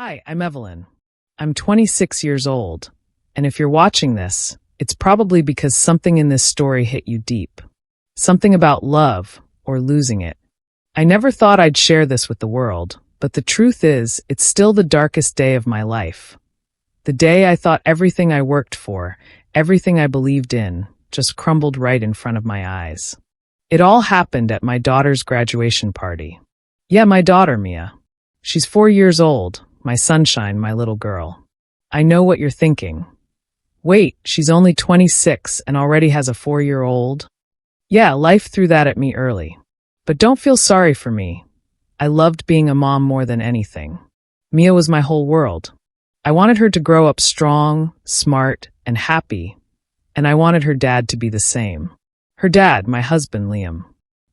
Hi, I'm Evelyn. I'm 26 years old, and if you're watching this, it's probably because something in this story hit you deep. Something about love, or losing it. I never thought I'd share this with the world, but the truth is, it's still the darkest day of my life. The day I thought everything I worked for, everything I believed in, just crumbled right in front of my eyes. It all happened at my daughter's graduation party. Yeah, my daughter, Mia. She's 4 years old, my sunshine, my little girl. I know what you're thinking. Wait, she's only 26 and already has a 4-year-old? Yeah, life threw that at me early. But don't feel sorry for me. I loved being a mom more than anything. Mia was my whole world. I wanted her to grow up strong, smart, and happy. And I wanted her dad to be the same. Her dad, my husband, Liam.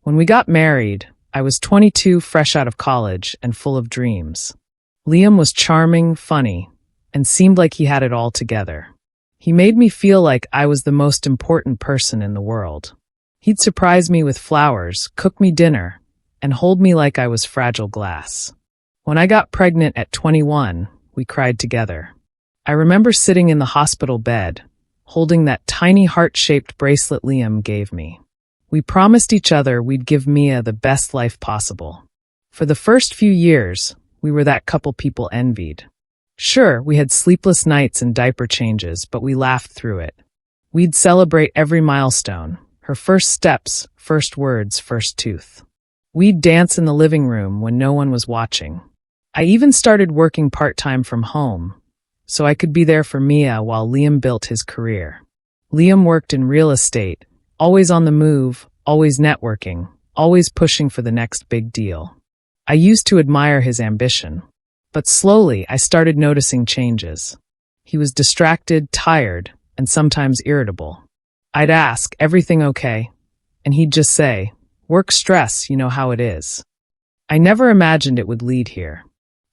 When we got married, I was 22, fresh out of college, and full of dreams. Liam was charming, funny, and seemed like he had it all together. He made me feel like I was the most important person in the world. He'd surprise me with flowers, cook me dinner, and hold me like I was fragile glass. When I got pregnant at 21, we cried together. I remember sitting in the hospital bed, holding that tiny heart-shaped bracelet Liam gave me. We promised each other we'd give Mia the best life possible. For the first few years, we were that couple people envied. Sure, we had sleepless nights and diaper changes, but we laughed through it. We'd celebrate every milestone, her first steps, first words, first tooth. We'd dance in the living room when no one was watching. I even started working part-time from home, so I could be there for Mia while Liam built his career. Liam worked in real estate, always on the move, always networking, always pushing for the next big deal. I used to admire his ambition, but slowly I started noticing changes. He was distracted, tired, and sometimes irritable. I'd ask, "Everything okay?" And he'd just say, "Work stress, you know how it is." I never imagined it would lead here.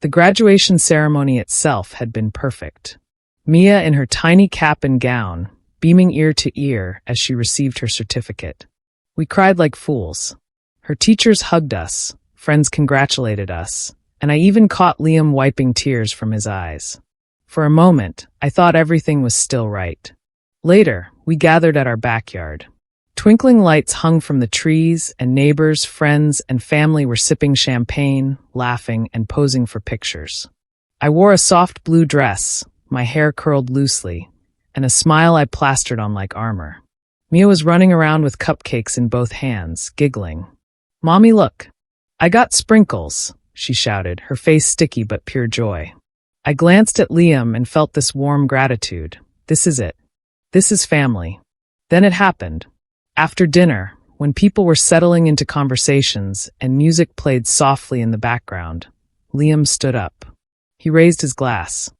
The graduation ceremony itself had been perfect. Mia in her tiny cap and gown, beaming ear to ear as she received her certificate. We cried like fools. Her teachers hugged us, friends congratulated us, and I even caught Liam wiping tears from his eyes. For a moment, I thought everything was still right. Later, we gathered at our backyard. Twinkling lights hung from the trees, and neighbors, friends, and family were sipping champagne, laughing, and posing for pictures. I wore a soft blue dress, my hair curled loosely, and a smile I plastered on like armor. Mia was running around with cupcakes in both hands, giggling. "Mommy, look. I got sprinkles," she shouted, her face sticky but pure joy. I glanced at Liam and felt this warm gratitude. This is it. This is family. Then it happened. After dinner, when people were settling into conversations and music played softly in the background, Liam stood up. He raised his glass.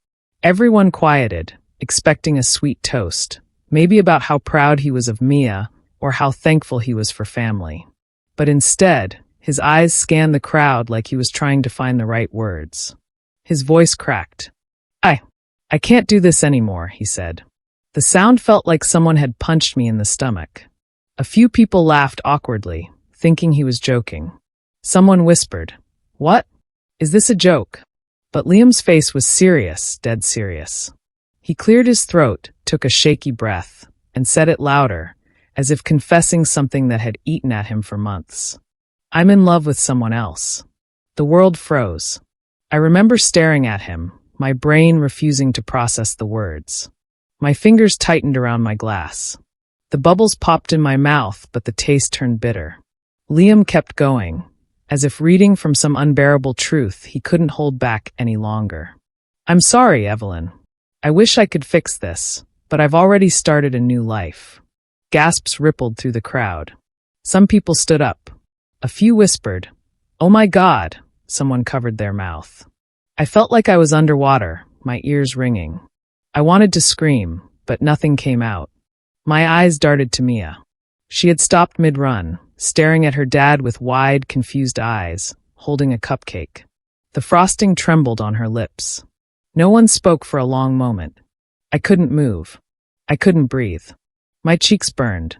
Everyone quieted, expecting a sweet toast, maybe about how proud he was of Mia or how thankful he was for family. But instead, his eyes scanned the crowd like he was trying to find the right words. His voice cracked. I can't do this anymore," he said. The sound felt like someone had punched me in the stomach. A few people laughed awkwardly, thinking he was joking. Someone whispered, "What? Is this a joke?" But Liam's face was serious, dead serious. He cleared his throat, took a shaky breath, and said it louder, as if confessing something that had eaten at him for months. "I'm in love with someone else." The world froze. I remember staring at him, my brain refusing to process the words. My fingers tightened around my glass. The bubbles popped in my mouth, but the taste turned bitter. Liam kept going, as if reading from some unbearable truth he couldn't hold back any longer. "I'm sorry, Evelyn. I wish I could fix this, but I've already started a new life." Gasps rippled through the crowd. Some people stood up. A few whispered, "Oh my God," someone covered their mouth. I felt like I was underwater, my ears ringing. I wanted to scream, but nothing came out. My eyes darted to Mia. She had stopped mid-run, staring at her dad with wide, confused eyes, holding a cupcake. The frosting trembled on her lips. No one spoke for a long moment. I couldn't move. I couldn't breathe. My cheeks burned.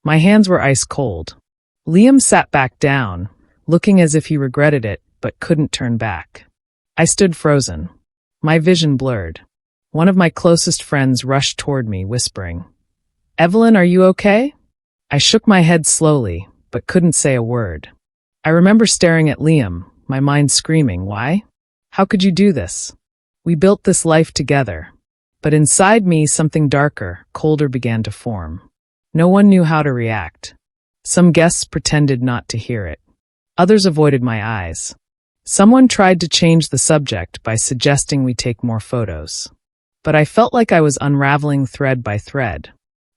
My hands were ice cold. Liam sat back down, looking as if he regretted it, but couldn't turn back. I stood frozen. My vision blurred. One of my closest friends rushed toward me, whispering, "Evelyn, are you okay?" I shook my head slowly, but couldn't say a word. I remember staring at Liam, my mind screaming, "Why? How could you do this? We built this life together." But inside me, something darker, colder began to form. No one knew how to react. Some guests pretended not to hear it. Others avoided my eyes. Someone tried to change the subject by suggesting we take more photos. But I felt like I was unraveling thread by thread.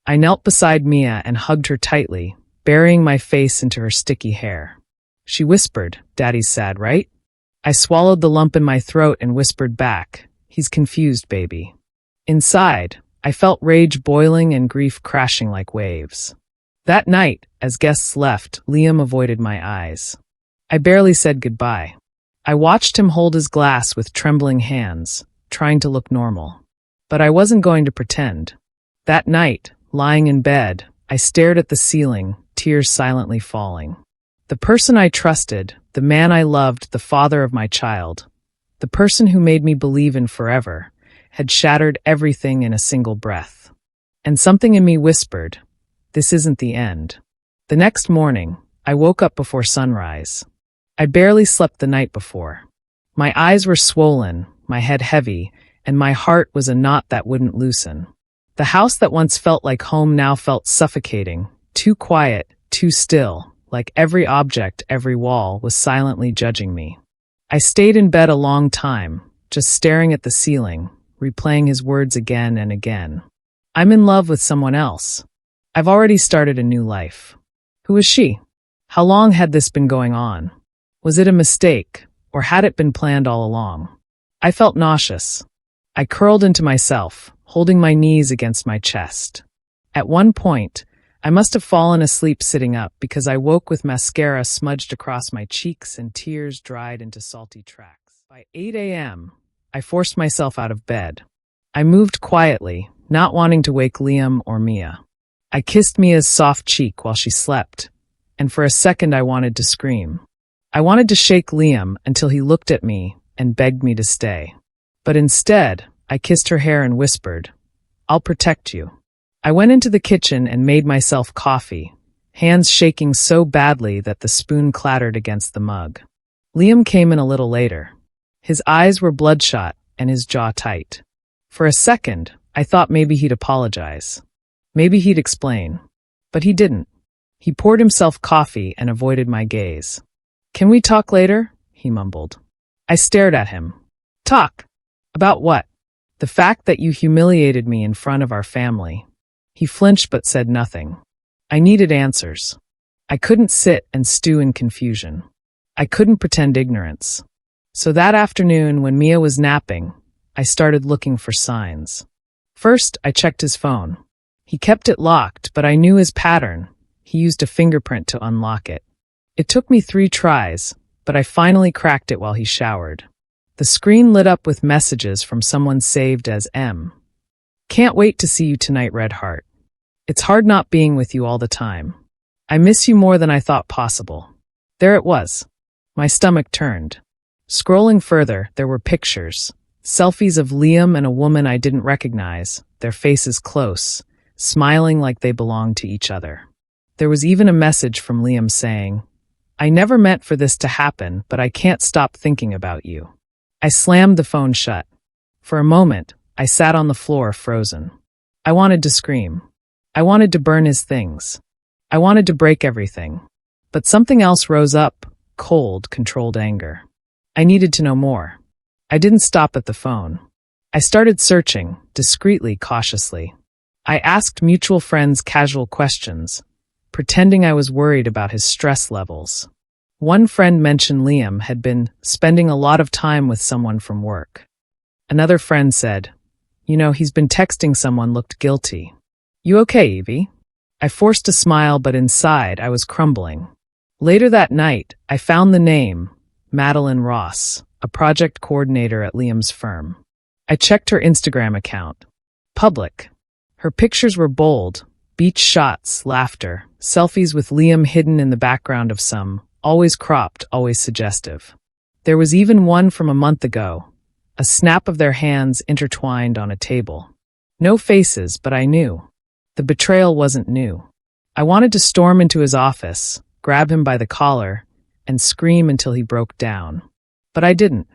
I knelt beside Mia and hugged her tightly, burying my face into her sticky hair. She whispered, "Daddy's sad, right?" I swallowed the lump in my throat and whispered back, "He's confused, baby." Inside, I felt rage boiling and grief crashing like waves. That night, as guests left, Liam avoided my eyes. I barely said goodbye. I watched him hold his glass with trembling hands, trying to look normal. But I wasn't going to pretend. That night, lying in bed, I stared at the ceiling, tears silently falling. The person I trusted, the man I loved, the father of my child, the person who made me believe in forever, had shattered everything in a single breath. And something in me whispered, "This isn't the end." The next morning, I woke up before sunrise. I barely slept the night before. My eyes were swollen, my head heavy, and my heart was a knot that wouldn't loosen. The house that once felt like home now felt suffocating, too quiet, too still, like every object, every wall was silently judging me. I stayed in bed a long time, just staring at the ceiling, replaying his words again and again. "I'm in love with someone else. I've already started a new life." Who was she? How long had this been going on? Was it a mistake, or had it been planned all along? I felt nauseous. I curled into myself, holding my knees against my chest. At one point, I must have fallen asleep sitting up because I woke with mascara smudged across my cheeks and tears dried into salty tracks. By 8 a.m., I forced myself out of bed. I moved quietly, not wanting to wake Liam or Mia. I kissed Mia's soft cheek while she slept, and for a second I wanted to scream. I wanted to shake Liam until he looked at me and begged me to stay. But instead, I kissed her hair and whispered, "I'll protect you." I went into the kitchen and made myself coffee, hands shaking so badly that the spoon clattered against the mug. Liam came in a little later. His eyes were bloodshot and his jaw tight. For a second, I thought maybe he'd apologize. Maybe he'd explain. But he didn't. He poured himself coffee and avoided my gaze. "Can we talk later?" he mumbled. I stared at him. "Talk? About what?" "The fact that you humiliated me in front of our family." He flinched but said nothing. I needed answers. I couldn't sit and stew in confusion. I couldn't pretend ignorance. So that afternoon, when Mia was napping, I started looking for signs. First, I checked his phone. He kept it locked, but I knew his pattern. He used a fingerprint to unlock it. It took me 3 tries, but I finally cracked it while he showered. The screen lit up with messages from someone saved as M. "Can't wait to see you tonight, Red Heart. It's hard not being with you all the time. I miss you more than I thought possible." There it was. My stomach turned. Scrolling further, there were pictures. Selfies of Liam and a woman I didn't recognize, their faces close, smiling like they belonged to each other. There was even a message from Liam saying, "I never meant for this to happen, but I can't stop thinking about you." I slammed the phone shut. For a moment, I sat on the floor frozen. I wanted to scream. I wanted to burn his things. I wanted to break everything. But something else rose up, cold, controlled anger. I needed to know more. I didn't stop at the phone. I started searching, discreetly, cautiously. I asked mutual friends casual questions, pretending I was worried about his stress levels. One friend mentioned Liam had been spending a lot of time with someone from work. Another friend said, "You know, he's been texting someone, looked guilty." "You okay, Evie?" I forced a smile, but inside I was crumbling. Later that night, I found the name, Madeline Ross, a project coordinator at Liam's firm. I checked her Instagram account. Public. Her pictures were bold, beach shots, laughter, selfies with Liam hidden in the background of some, always cropped, always suggestive. There was even one from a month ago, a snap of their hands intertwined on a table. No faces, but I knew. The betrayal wasn't new. I wanted to storm into his office, grab him by the collar, and scream until he broke down. But I didn't.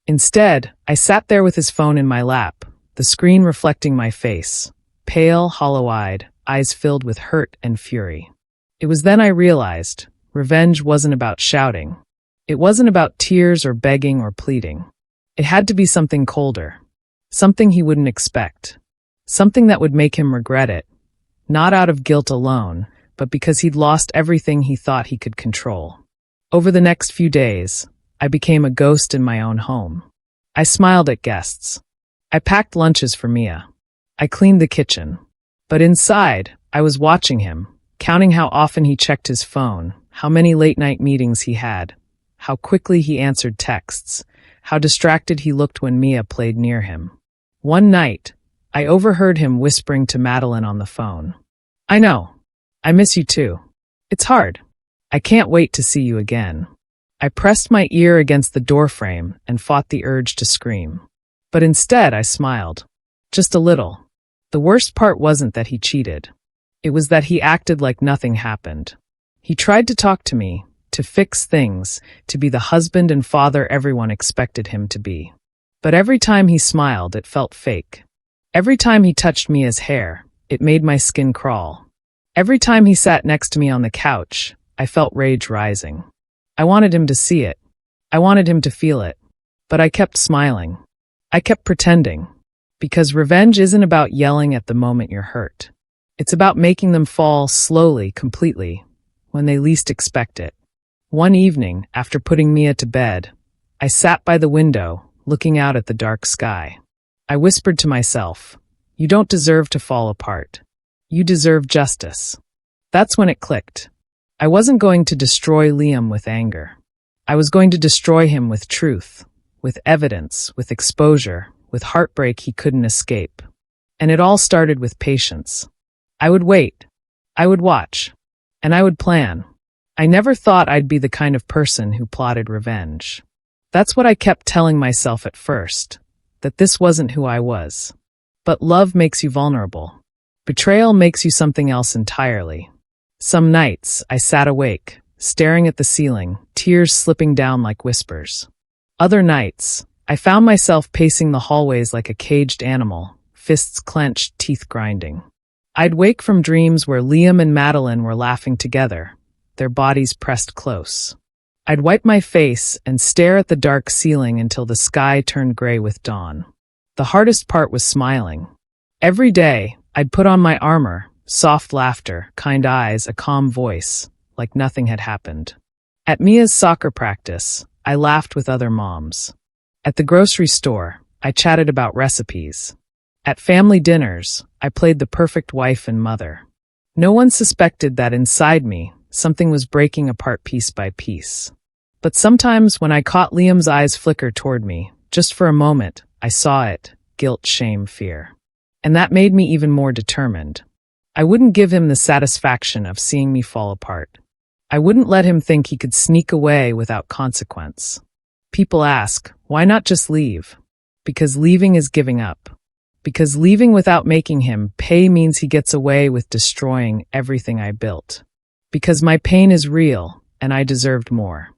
Instead, I sat there with his phone in my lap, the screen reflecting my face, pale, hollow-eyed, eyes filled with hurt and fury. It was then I realized revenge wasn't about shouting. It wasn't about tears or begging or pleading. It had to be something colder, something he wouldn't expect, something that would make him regret it, not out of guilt alone, but because he'd lost everything he thought he could control. Over the next few days, I became a ghost in my own home. I smiled at guests. I packed lunches for Mia. I cleaned the kitchen. But inside, I was watching him, counting how often he checked his phone, how many late-night meetings he had, how quickly he answered texts, how distracted he looked when Mia played near him. One night, I overheard him whispering to Madeline on the phone. "I know. I miss you too. It's hard. I can't wait to see you again." I pressed my ear against the doorframe and fought the urge to scream. But instead, I smiled. Just a little. The worst part wasn't that he cheated. It was that he acted like nothing happened. He tried to talk to me, to fix things, to be the husband and father everyone expected him to be. But every time he smiled, it felt fake. Every time he touched Mia's hair, it made my skin crawl. Every time he sat next to me on the couch, I felt rage rising. I wanted him to see it. I wanted him to feel it. But I kept smiling. I kept pretending. Because revenge isn't about yelling at the moment you're hurt. It's about making them fall slowly, completely, when they least expect it. One evening, after putting Mia to bed, I sat by the window, looking out at the dark sky. I whispered to myself, "You don't deserve to fall apart. You deserve justice." That's when it clicked. I wasn't going to destroy Liam with anger. I was going to destroy him with truth, with evidence, with exposure, with heartbreak he couldn't escape. And it all started with patience. I would wait. I would watch. And I would plan. I never thought I'd be the kind of person who plotted revenge. That's what I kept telling myself at first, that this wasn't who I was. But love makes you vulnerable. Betrayal makes you something else entirely. Some nights, I sat awake, staring at the ceiling, tears slipping down like whispers. Other nights, I found myself pacing the hallways like a caged animal, fists clenched, teeth grinding. I'd wake from dreams where Liam and Madeline were laughing together, their bodies pressed close. I'd wipe my face and stare at the dark ceiling until the sky turned gray with dawn. The hardest part was smiling. Every day, I'd put on my armor, soft laughter, kind eyes, a calm voice, like nothing had happened. At Mia's soccer practice, I laughed with other moms. At the grocery store, I chatted about recipes. At family dinners, I played the perfect wife and mother. No one suspected that inside me, something was breaking apart piece by piece. But sometimes when I caught Liam's eyes flicker toward me, just for a moment, I saw it, guilt, shame, fear. And that made me even more determined. I wouldn't give him the satisfaction of seeing me fall apart. I wouldn't let him think he could sneak away without consequence. People ask, why not just leave? Because leaving is giving up. Because leaving without making him pay means he gets away with destroying everything I built. Because my pain is real, and I deserved more.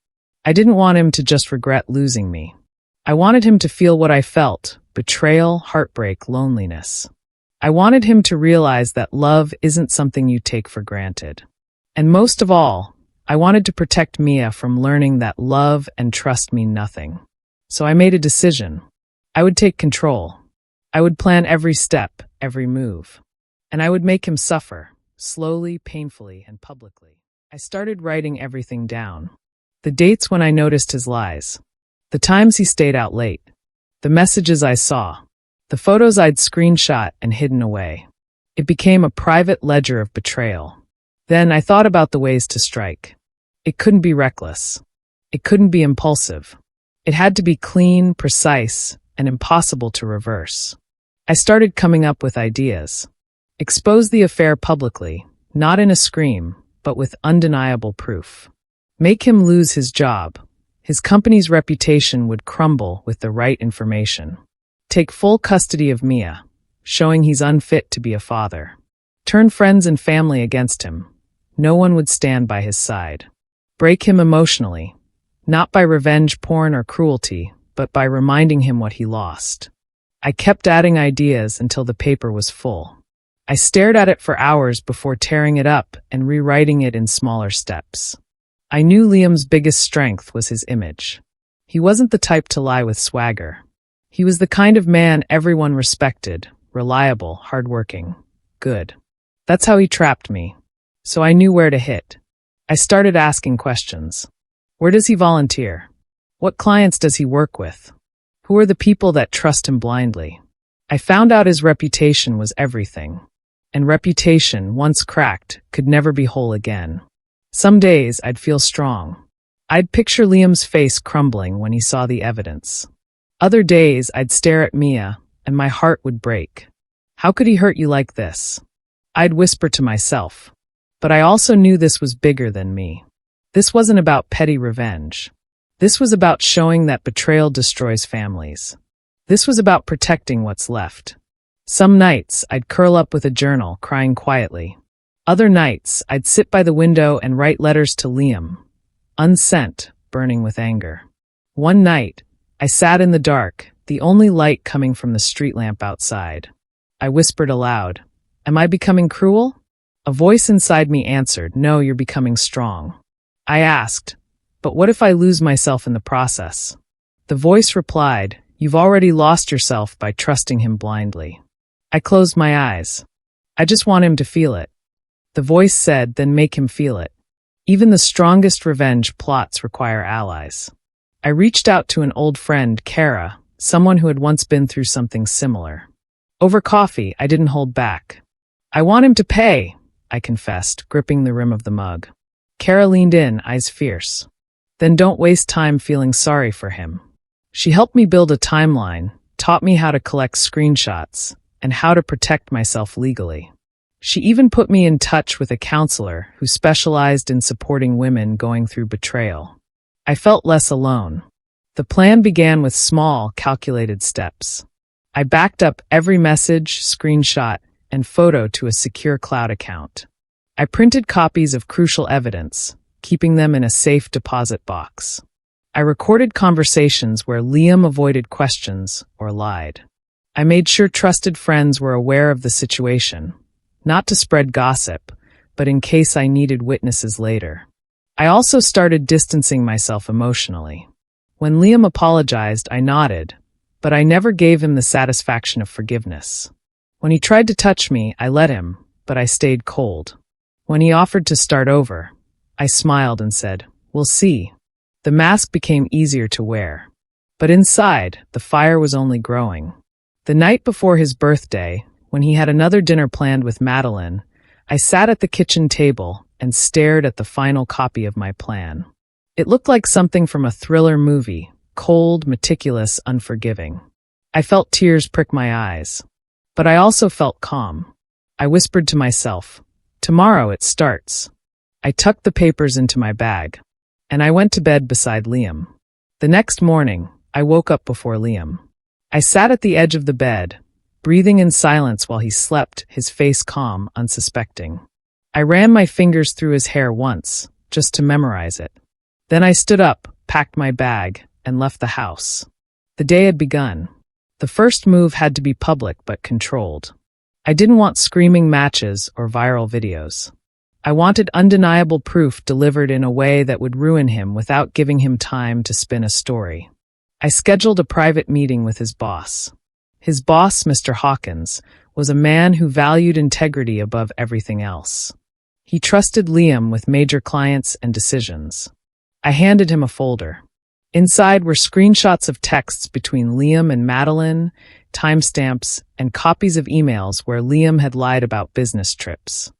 I didn't want him to just regret losing me. I wanted him to feel what I felt, betrayal, heartbreak, loneliness. I wanted him to realize that love isn't something you take for granted. And most of all, I wanted to protect Mia from learning that love and trust mean nothing. So I made a decision. I would take control. I would plan every step, every move. And I would make him suffer, slowly, painfully, and publicly. I started writing everything down. The dates when I noticed his lies. The times he stayed out late. The messages I saw. The photos I'd screenshot and hidden away. It became a private ledger of betrayal. Then I thought about the ways to strike. It couldn't be reckless. It couldn't be impulsive. It had to be clean, precise, and impossible to reverse. I started coming up with ideas. Expose the affair publicly, not in a scream, but with undeniable proof. Make him lose his job. His company's reputation would crumble with the right information. Take full custody of Mia, showing he's unfit to be a father. Turn friends and family against him. No one would stand by his side. Break him emotionally, not by revenge porn or cruelty, but by reminding him what he lost. I kept adding ideas until the paper was full. I stared at it for hours before tearing it up and rewriting it in smaller steps. I knew Liam's biggest strength was his image. He wasn't the type to lie with swagger. He was the kind of man everyone respected, reliable, hardworking, good. That's how he trapped me. So I knew where to hit. I started asking questions. Where does he volunteer? What clients does he work with? Who are the people that trust him blindly? I found out his reputation was everything. And reputation, once cracked, could never be whole again. Some days I'd feel strong. I'd picture Liam's face crumbling when he saw the evidence. Other days I'd stare at Mia, and my heart would break. How could he hurt you like this? I'd whisper to myself. But I also knew this was bigger than me. This wasn't about petty revenge. This was about showing that betrayal destroys families. This was about protecting what's left. Some nights, I'd curl up with a journal, crying quietly. Other nights, I'd sit by the window and write letters to Liam, unsent, burning with anger. One night, I sat in the dark, the only light coming from the street lamp outside. I whispered aloud, "Am I becoming cruel?" A voice inside me answered, "No, you're becoming strong." I asked, "But what if I lose myself in the process?" The voice replied, "You've already lost yourself by trusting him blindly." I closed my eyes. "I just want him to feel it." The voice said, "Then make him feel it." Even the strongest revenge plots require allies. I reached out to an old friend, Kara, someone who had once been through something similar. Over coffee, I didn't hold back. "I want him to pay," I confessed, gripping the rim of the mug. Kara leaned in, eyes fierce. "Then don't waste time feeling sorry for him." She helped me build a timeline, taught me how to collect screenshots, and how to protect myself legally. She even put me in touch with a counselor who specialized in supporting women going through betrayal. I felt less alone. The plan began with small, calculated steps. I backed up every message, screenshot, and photo to a secure cloud account. I printed copies of crucial evidence, keeping them in a safe deposit box. I recorded conversations where Liam avoided questions or lied. I made sure trusted friends were aware of the situation, not to spread gossip, but in case I needed witnesses later. I also started distancing myself emotionally. When Liam apologized, I nodded, but I never gave him the satisfaction of forgiveness. When he tried to touch me, I let him, but I stayed cold. When he offered to start over, I smiled and said, "We'll see." The mask became easier to wear. But inside, the fire was only growing. The night before his birthday, when he had another dinner planned with Madeline, I sat at the kitchen table and stared at the final copy of my plan. It looked like something from a thriller movie, cold, meticulous, unforgiving. I felt tears prick my eyes. But I also felt calm. I whispered to myself, "Tomorrow it starts." I tucked the papers into my bag, and I went to bed beside Liam. The next morning, I woke up before Liam. I sat at the edge of the bed, breathing in silence while he slept, his face calm, unsuspecting. I ran my fingers through his hair once, just to memorize it. Then I stood up, packed my bag, and left the house. The day had begun. The first move had to be public but controlled. I didn't want screaming matches or viral videos. I wanted undeniable proof delivered in a way that would ruin him without giving him time to spin a story. I scheduled a private meeting with his boss. His boss, Mr. Hawkins, was a man who valued integrity above everything else. He trusted Liam with major clients and decisions. I handed him a folder. Inside were screenshots of texts between Liam and Madeline, timestamps, and copies of emails where Liam had lied about business trips.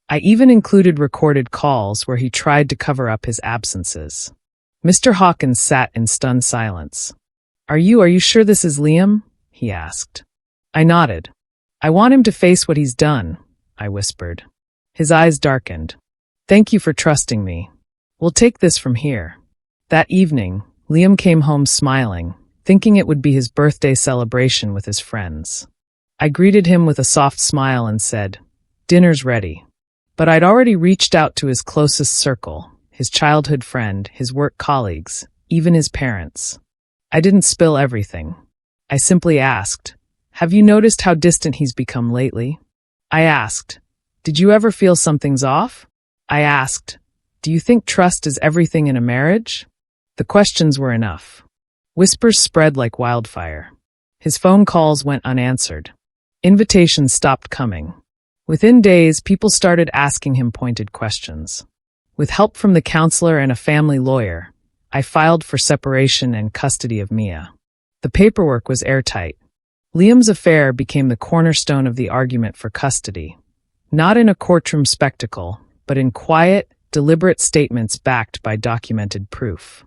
I even included recorded calls where he tried to cover up his absences. Mr. Hawkins sat in stunned silence. Are you sure this is Liam?" he asked. I nodded. "I want him to face what he's done," I whispered. His eyes darkened. "Thank you for trusting me. We'll take this from here." That evening, Liam came home smiling, thinking it would be his birthday celebration with his friends. I greeted him with a soft smile and said, "Dinner's ready." But I'd already reached out to his closest circle, his childhood friend, his work colleagues, even his parents. I didn't spill everything. I simply asked, "Have you noticed how distant he's become lately?" I asked, "Did you ever feel something's off?" I asked, "Do you think trust is everything in a marriage?" The questions were enough. Whispers spread like wildfire. His phone calls went unanswered. Invitations stopped coming. Within days, people started asking him pointed questions. With help from the counselor and a family lawyer, I filed for separation and custody of Mia. The paperwork was airtight. Liam's affair became the cornerstone of the argument for custody, not in a courtroom spectacle, but in quiet, deliberate statements backed by documented proof.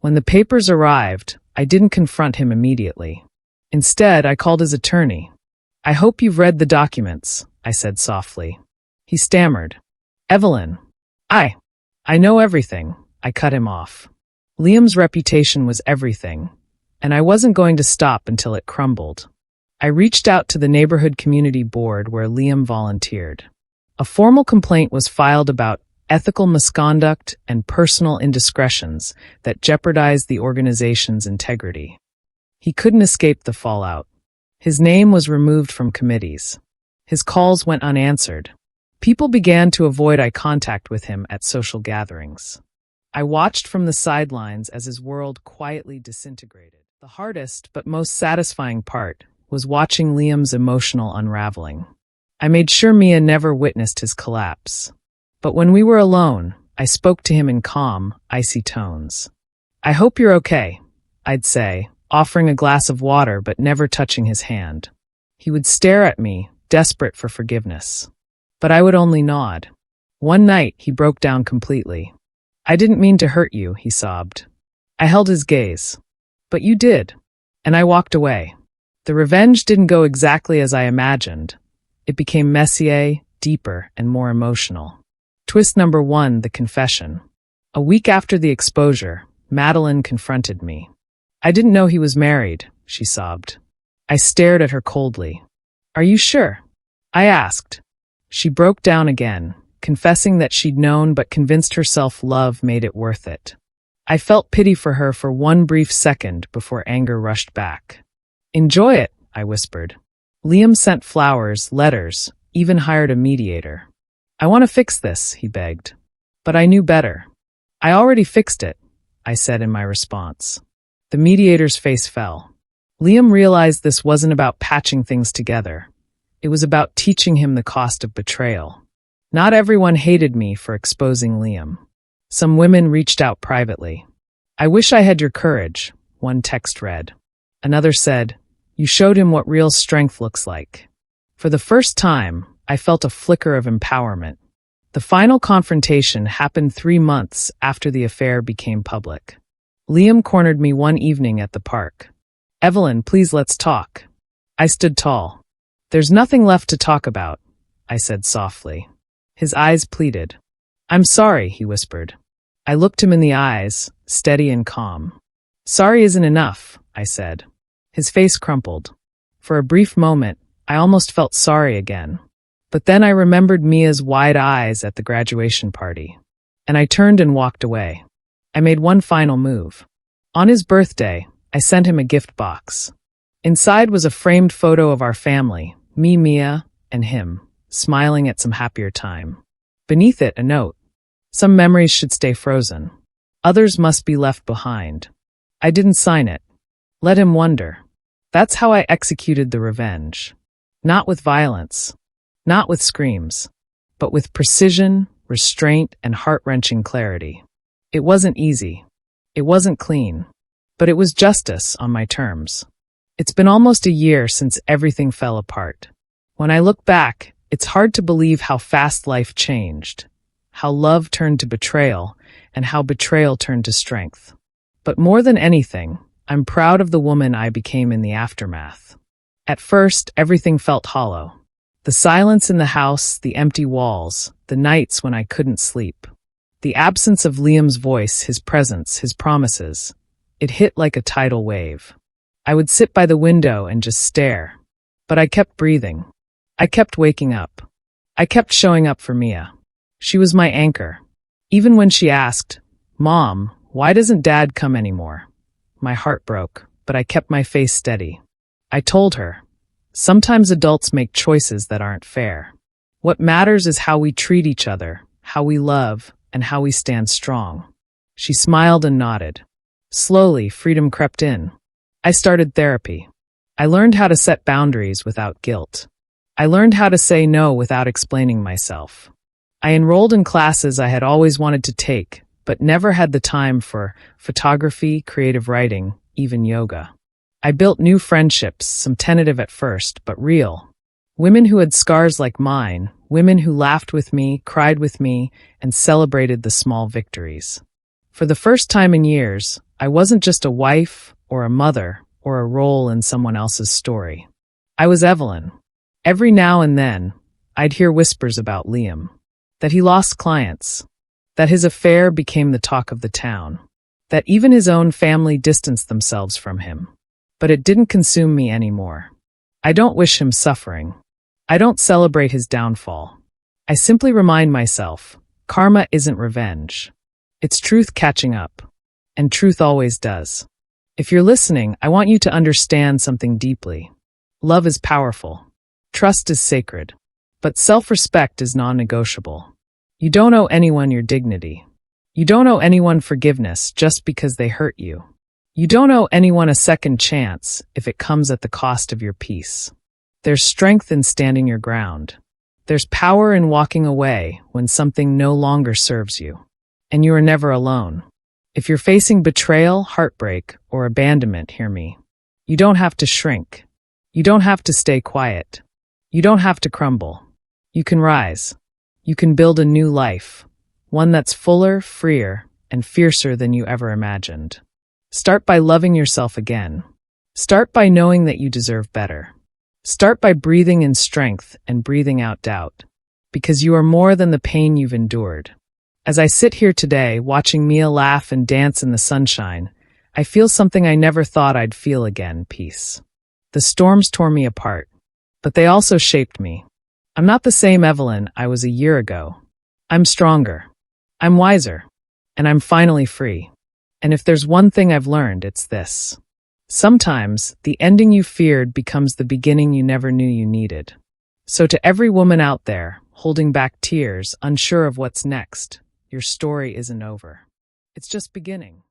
When the papers arrived, I didn't confront him immediately. Instead, I called his attorney. "I hope you've read the documents," I said softly. He stammered. "Evelyn, I know everything." I cut him off. Liam's reputation was everything, and I wasn't going to stop until it crumbled. I reached out to the neighborhood community board where Liam volunteered. A formal complaint was filed about ethical misconduct and personal indiscretions that jeopardized the organization's integrity. He couldn't escape the fallout. His name was removed from committees. His calls went unanswered. People began to avoid eye contact with him at social gatherings. I watched from the sidelines as his world quietly disintegrated. The hardest but most satisfying part was watching Liam's emotional unraveling. I made sure Mia never witnessed his collapse. But when we were alone, I spoke to him in calm, icy tones. "I hope you're okay," I'd say, offering a glass of water but never touching his hand. He would stare at me, desperate for forgiveness. But I would only nod. One night, he broke down completely. "I didn't mean to hurt you," he sobbed. I held his gaze. "But you did." And I walked away. The revenge didn't go exactly as I imagined. It became messier, deeper, and more emotional. Twist number 1, the confession. A week after the exposure, Madeline confronted me. "I didn't know he was married," she sobbed. I stared at her coldly. "Are you sure?" I asked. She broke down again, confessing that she'd known but convinced herself love made it worth it. I felt pity for her for one brief second before anger rushed back. "Enjoy it," I whispered. Liam sent flowers, letters, even hired a mediator. "I want to fix this," he begged. But I knew better. "I already fixed it," I said in my response. The mediator's face fell. Liam realized this wasn't about patching things together. It was about teaching him the cost of betrayal. Not everyone hated me for exposing Liam. Some women reached out privately. "I wish I had your courage," one text read. Another said, "You showed him what real strength looks like." For the first time, I felt a flicker of empowerment. The final confrontation happened 3 months after the affair became public. Liam cornered me one evening at the park. "Evelyn, please let's talk." I stood tall. "There's nothing left to talk about," I said softly. His eyes pleaded. "I'm sorry," he whispered. I looked him in the eyes, steady and calm. "Sorry isn't enough," I said. His face crumpled. For a brief moment, I almost felt sorry again. But then I remembered Mia's wide eyes at the graduation party. And I turned and walked away. I made one final move. On his birthday, I sent him a gift box. Inside was a framed photo of our family, me, Mia, and him, smiling at some happier time. Beneath it, a note. Some memories should stay frozen. Others must be left behind. I didn't sign it. Let him wonder. That's how I executed the revenge. Not with violence. Not with screams. But with precision, restraint, and heart-wrenching clarity. It wasn't easy. It wasn't clean. But it was justice on my terms. It's been almost a year since everything fell apart. When I look back, it's hard to believe how fast life changed, how love turned to betrayal, and how betrayal turned to strength. But more than anything, I'm proud of the woman I became in the aftermath. At first, everything felt hollow. The silence in the house, the empty walls, the nights when I couldn't sleep. The absence of Liam's voice, his presence, his promises. It hit like a tidal wave. I would sit by the window and just stare. But I kept breathing. I kept waking up. I kept showing up for Mia. She was my anchor. Even when she asked, "Mom, why doesn't Dad come anymore?" My heart broke, but I kept my face steady. I told her, sometimes adults make choices that aren't fair. What matters is how we treat each other, how we love, and how we stand strong. She smiled and nodded. Slowly, freedom crept in. I started therapy. I learned how to set boundaries without guilt. I learned how to say no without explaining myself. I enrolled in classes I had always wanted to take, but never had the time for: photography, creative writing, even yoga. I built new friendships, some tentative at first, but real. Women who had scars like mine, women who laughed with me, cried with me, and celebrated the small victories. For the first time in years, I wasn't just a wife or a mother or a role in someone else's story. I was Evelyn. Every now and then, I'd hear whispers about Liam. That he lost clients. That his affair became the talk of the town. That even his own family distanced themselves from him. But it didn't consume me anymore. I don't wish him suffering. I don't celebrate his downfall. I simply remind myself, karma isn't revenge. It's truth catching up. And truth always does. If you're listening, I want you to understand something deeply. Love is powerful. Trust is sacred. But self-respect is non-negotiable. You don't owe anyone your dignity. You don't owe anyone forgiveness just because they hurt you. You don't owe anyone a second chance if it comes at the cost of your peace. There's strength in standing your ground. There's power in walking away when something no longer serves you. And you are never alone. If you're facing betrayal, heartbreak, or abandonment, hear me. You don't have to shrink. You don't have to stay quiet. You don't have to crumble. You can rise. You can build a new life, one that's fuller, freer, and fiercer than you ever imagined. Start by loving yourself again. Start by knowing that you deserve better. Start by breathing in strength and breathing out doubt, because you are more than the pain you've endured. As I sit here today, watching Mia laugh and dance in the sunshine, I feel something I never thought I'd feel again: peace. The storms tore me apart, but they also shaped me. I'm not the same Evelyn I was a year ago. I'm stronger. I'm wiser. And I'm finally free. And if there's one thing I've learned, it's this. Sometimes, the ending you feared becomes the beginning you never knew you needed. So to every woman out there, holding back tears, unsure of what's next, your story isn't over. It's just beginning.